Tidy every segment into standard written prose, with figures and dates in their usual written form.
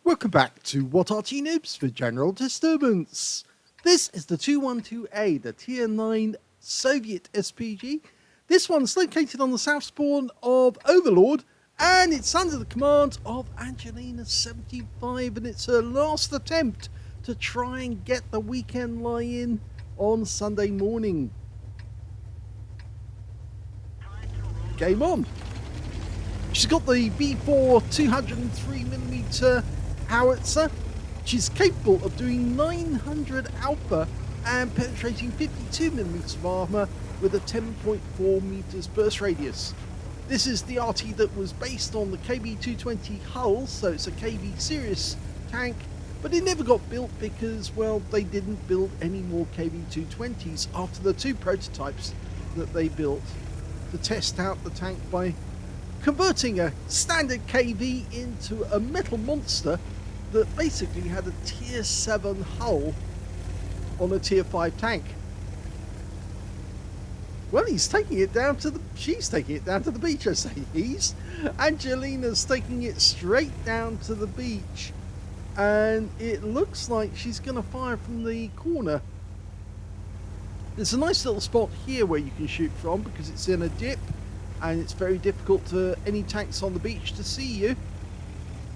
Welcome back to What Arty Noobs for General Disturbance. This is the 212A, the Tier 9 Soviet SPG. This one's located on the south spawn of Overlord, and it's under the command of Angelina75, and it's her last attempt to try and get the weekend lie-in on Sunday morning. Game on. She's got the B4 203mm howitzer. She's capable of doing 900 alpha and penetrating 52mm of armor with a 10.4 meters burst radius. This is the Arty that was based on the KB220 hull, so it's a KB series tank, but it never got built because, well, they didn't build any more KB220s after the two prototypes that they built to test out the tank by converting a standard KV into a metal monster that basically had a tier 7 hull on a tier 5 tank. Well, she's taking it down to the beach, I say he's. Angelina's taking it straight down to the beach, and it looks like she's going to fire from the corner. There's a nice little spot here where you can shoot from because it's in a dip, and it's very difficult for any tanks on the beach to see you.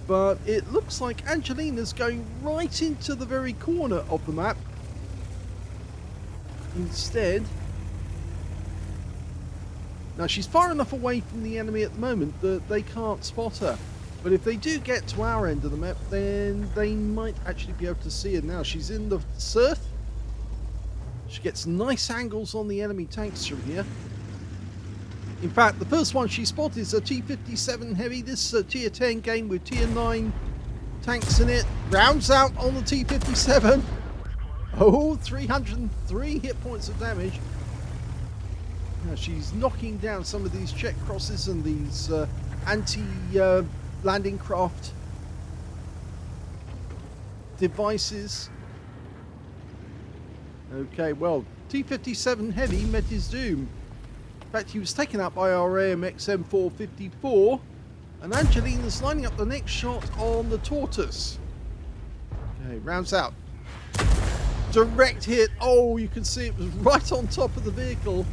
But it looks like Angelina's going right into the very corner of the map instead. Now, she's far enough away from the enemy at the moment that they can't spot her. But if they do get to our end of the map, then they might actually be able to see her. Now, she's in the surf. She gets nice angles on the enemy tanks from here. In fact, the first one she spotted is a T-57 Heavy. This is a tier 10 game with tier 9 tanks in it. Rounds out on the T-57. Oh, 303 hit points of damage. Now she's knocking down some of these check crosses and these anti-landing craft devices. Okay, well, T-57 Heavy met his doom. In fact, he was taken out by our AMX M454, and Angelina's lining up the next shot on the Tortoise. Okay, rounds out. Direct hit. Oh, you can see it was right on top of the vehicle.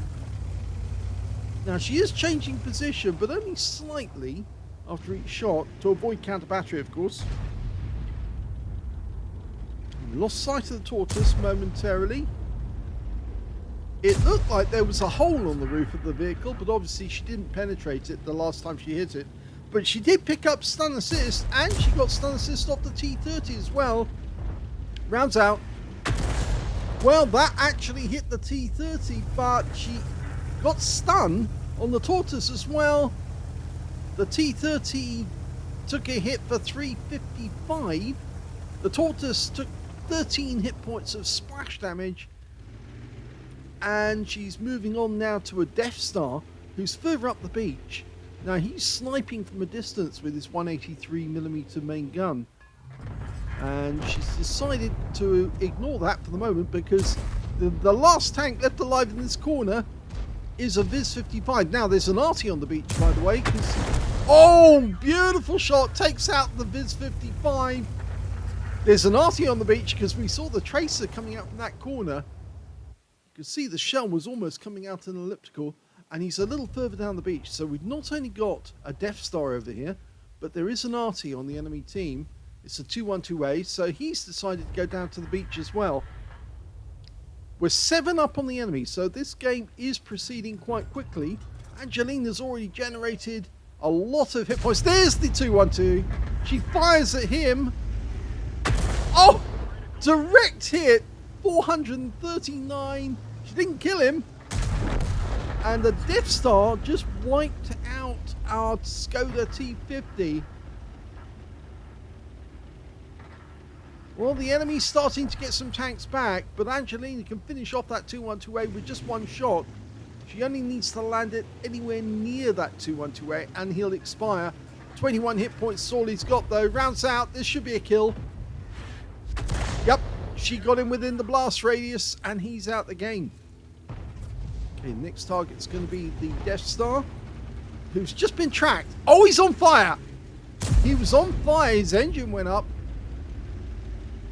Now, she is changing position, but only slightly after each shot to avoid counter battery, of course. Lost sight of the Tortoise momentarily. It looked like there was a hole on the roof of the vehicle, but obviously she didn't penetrate it the last time she hit it. But she did pick up stun assist, and she got stun assist off the T-30 as well. Rounds out. Well, that actually hit the T-30, but she got stun on the Tortoise as well. The T-30 took a hit for 355. The Tortoise took 13 hit points of splash damage. And she's moving on now to a Death Star, who's further up the beach. Now, he's sniping from a distance with his 183mm main gun. And she's decided to ignore that for the moment because the last tank left alive in this corner is a Viz-55. Now, there's an Arty on the beach, by the way. Oh, beautiful shot. Takes out the Viz-55. There's an Arty on the beach because we saw the tracer coming out from that corner. You can see the shell was almost coming out in an elliptical, and he's a little further down the beach. So we've not only got a Death Star over here, but there is an Arty on the enemy team. It's a 212A, so he's decided to go down to the beach as well. We're 7 up on the enemy, so this game is proceeding quite quickly. Angelina's already generated a lot of hit points. There's the 212. She fires at him. Oh! Direct hit. 439. She didn't kill him. And the Death Star just wiped out our Skoda T50. Well, the enemy's starting to get some tanks back, but Angelina can finish off that 212A with just one shot. She only needs to land it anywhere near that 212A and he'll expire. 21 hit points all he's got though. Rounds out. This should be a kill. Yep. She got him within the blast radius, and he's out the game. Okay, next target's going to be the Death Star, who's just been tracked. Oh, he's on fire! He was on fire, his engine went up,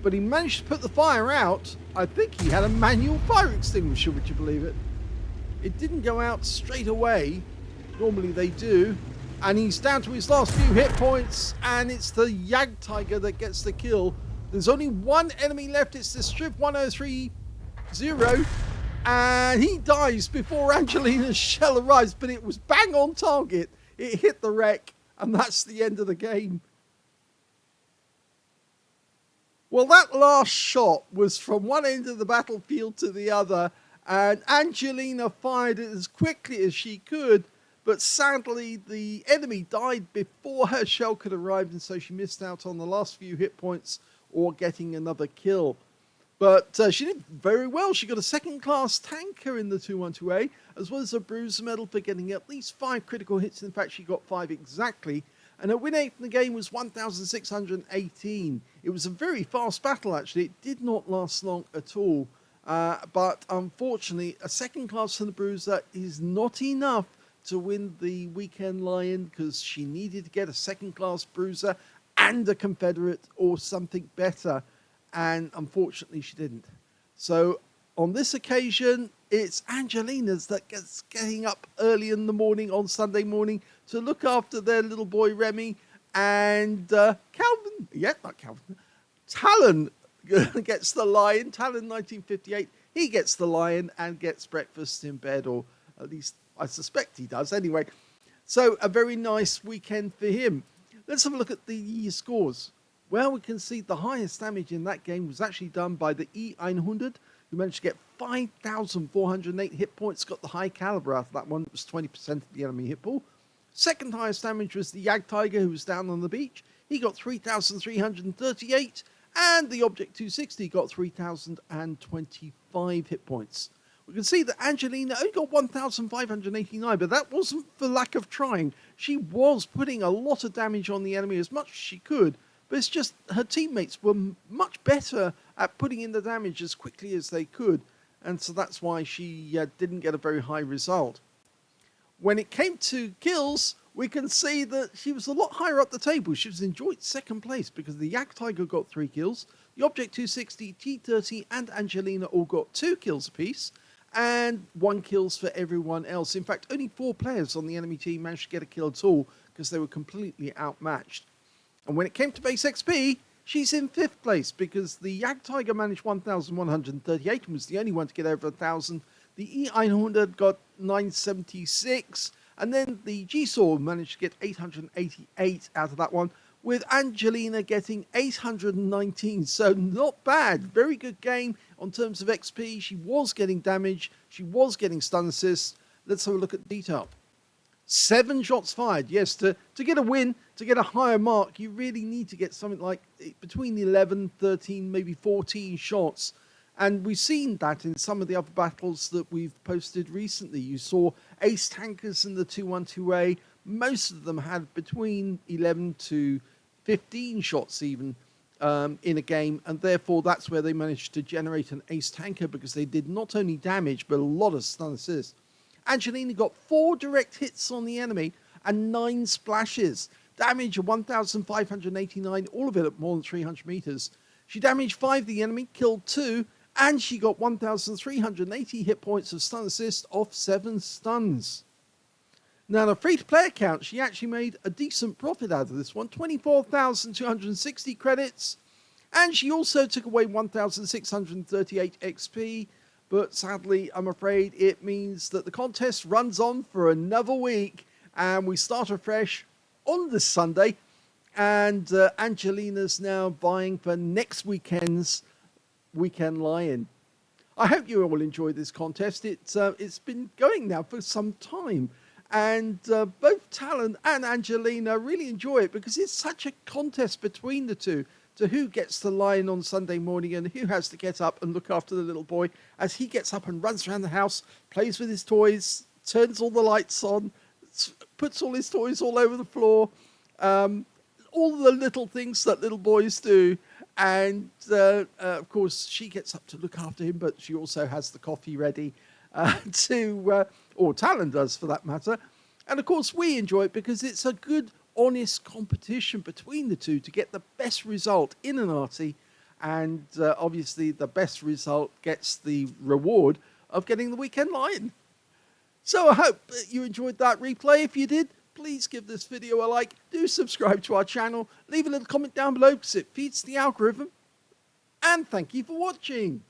but he managed to put the fire out. I think he had a manual fire extinguisher, would you believe it? It didn't go out straight away. Normally they do. And he's down to his last few hit points, and it's the Jagdtiger that gets the kill. There's only one enemy left. It's the Strip 1030, and he dies before Angelina's shell arrives, but it was bang on target. It hit the wreck, and that's the end of the game. Well, that last shot was from one end of the battlefield to the other, and Angelina fired it as quickly as she could, but sadly the enemy died before her shell could arrive, and so she missed out on the last few hit points or getting another kill. But she did very well. She got a second-class tanker in the 212A, as well as a bruiser medal for getting at least 5 critical hits. In fact, she got 5 exactly. And her win rate in the game was 1,618. It was a very fast battle, actually. It did not last long at all. But unfortunately, a second class for the bruiser is not enough to win the Weekend Lion, because she needed to get a second class bruiser and a Confederate or something better. And unfortunately, she didn't. So on this occasion, it's Angelina's that gets getting up early in the morning on Sunday morning to look after their little boy Remy, and Calvin, not Calvin, Talon gets the lion. Talon 1958, he gets the lion and gets breakfast in bed, or at least I suspect he does anyway. So a very nice weekend for him. Let's have a look at the scores. Well, we can see the highest damage in that game was actually done by the E100, who managed to get 5,408 hit points, got the high caliber out of that one. It was 20% of the enemy hit pool. Second highest damage was the Jagdtiger, who was down on the beach. He got 3,338, and the Object 260 got 3,025 hit points. We can see that Angelina only got 1,589, but that wasn't for lack of trying. She was putting a lot of damage on the enemy as much as she could, but it's just her teammates were much better at putting in the damage as quickly as they could, and so that's why she didn't get a very high result. When it came to kills, we can see that she was a lot higher up the table. She was in joint second place because the Jagdtiger got 3 kills, the Object 260, T30 and Angelina all got 2 kills apiece, and 1 kills for everyone else. In fact, only 4 players on the enemy team managed to get a kill at all because they were completely outmatched. And when it came to base XP, she's in 5th place because the Jagdtiger managed 1,138 and was the only one to get over 1,000. The E100 got 976, and then the G-Saw managed to get 888 out of that one, with Angelina getting 819. So not bad. Very good game on terms of XP. She was getting damage. She was getting stun assists. Let's have a look at detail. 7 shots fired. Yes, to get a win, to get a higher mark, you really need to get something like between 11, 13, maybe 14 shots. And we've seen that in some of the other battles that we've posted recently. You saw ace tankers in the 212A. Most of them had between 11 to 15 shots even in a game. And therefore, that's where they managed to generate an ace tanker, because they did not only damage, but a lot of stun assists. Angelina got 4 direct hits on the enemy and 9 splashes. Damage of 1,589, all of it at more than 300 meters. She damaged 5 of the enemy, killed 2, and she got 1,380 hit points of stun assist off 7 stuns. Now, the free-to-play account, she actually made a decent profit out of this one, 24,260 credits, and she also took away 1,638 XP, but sadly, I'm afraid it means that the contest runs on for another week, and we start afresh on this Sunday, and Angelina's now vying for next weekend's Weekend Lion. I hope you all enjoyed this contest. It's been going now for some time, and both Talon and Angelina really enjoy it because it's such a contest between the two to who gets the lion on Sunday morning and who has to get up and look after the little boy as he gets up and runs around the house, plays with his toys, turns all the lights on, puts all his toys all over the floor, all the little things that little boys do. And, of course, she gets up to look after him, but she also has the coffee ready or Talon does for that matter. And, of course, we enjoy it because it's a good, honest competition between the two to get the best result in an Arty. And obviously the best result gets the reward of getting the Weekend Lion. So I hope that you enjoyed that replay. If you did, please give this video a like. Do subscribe to our channel. Leave a little comment down below because it feeds the algorithm. And thank you for watching.